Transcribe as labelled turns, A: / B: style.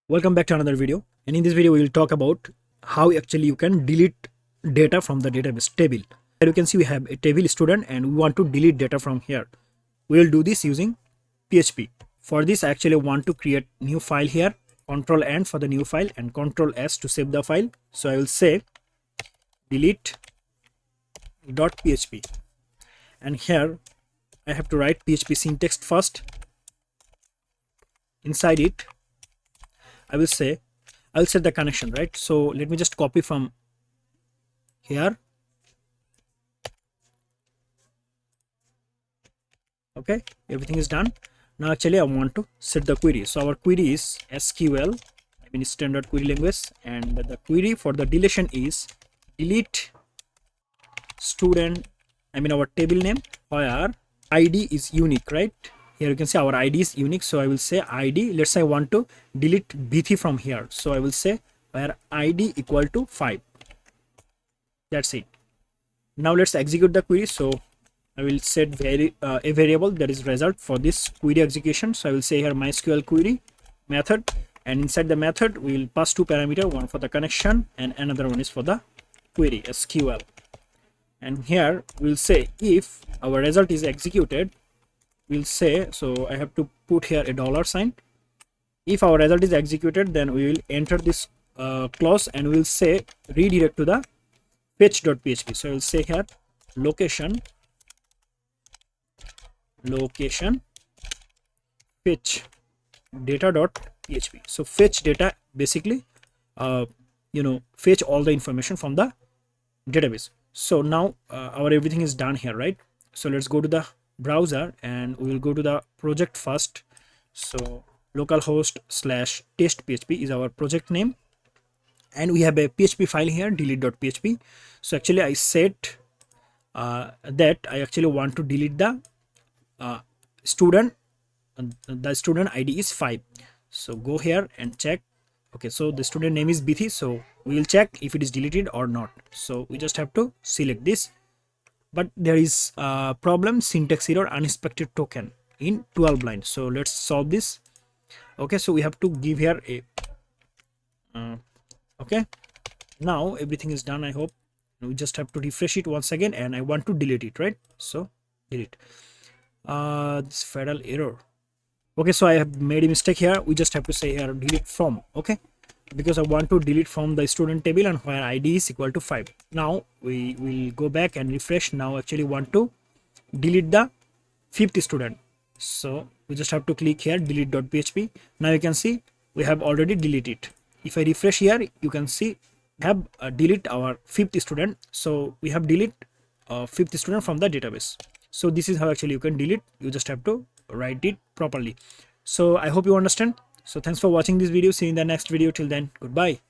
A: Welcome back to another video, and in this video we will talk about how actually you can delete data from the database table. Here you can see we have a table student and we want to delete data from here. We will do this using PHP. For this I actually want to create new file here, Control N for the new file and Control S to save the file. So I will say delete.php, and here I have to write PHP syntax first. Inside it I will set the connection, right? So let me just copy from here. Okay, everything is done. Now actually I want to set the query. So our query is SQL, standard query language, and the query for the deletion is delete student, our table name where ID is unique, right? Here you can see our ID is unique, so I will say ID. Let's say I want to delete BT from here, so I will say where ID equal to 5. That's it. Now let's execute the query. So I will set a variable that is result for this query execution. So I will say here mysql query method, and inside the method we will pass two parameters, one for the connection and another one is for the query SQL. And here we'll say if our result is executed, we'll say, so I have to put here a $sign. If our result is executed, then we will enter this clause and we'll say redirect to the fetch.php. So I will say here location fetch data.php. So fetch data basically fetch all the information from the database. So now our everything is done here, right? So let's go to the browser and we will go to the project first. So localhost/test.php is our project name, and we have a PHP file here, delete.php. So actually I set that I actually want to delete the student. The student ID is 5. So go here and check. Okay, so the student name is BT, so we will check if it is deleted or not. So we just have to select this, but there is a problem, syntax error, unexpected token in 12 line. So let's solve this. Okay, so we have to give here a okay, now everything is done. I hope we just have to refresh it once again, and I want to delete it, right? So delete this fatal error. Okay, so I have made a mistake here. We just have to say here delete from, okay, because I want to delete from the student table and where ID is equal to 5. Now we will go back and refresh. Now actually want to delete the 5th student, so we just have to click here delete.php. Now you can see we have already deleted. If I refresh here, you can see have delete our 5th student. So we have delete 5th student from the database. So this is how actually you can delete. You just have to write it properly. So I hope you understand. So thanks for watching this video. See you in the next video. Till then, goodbye.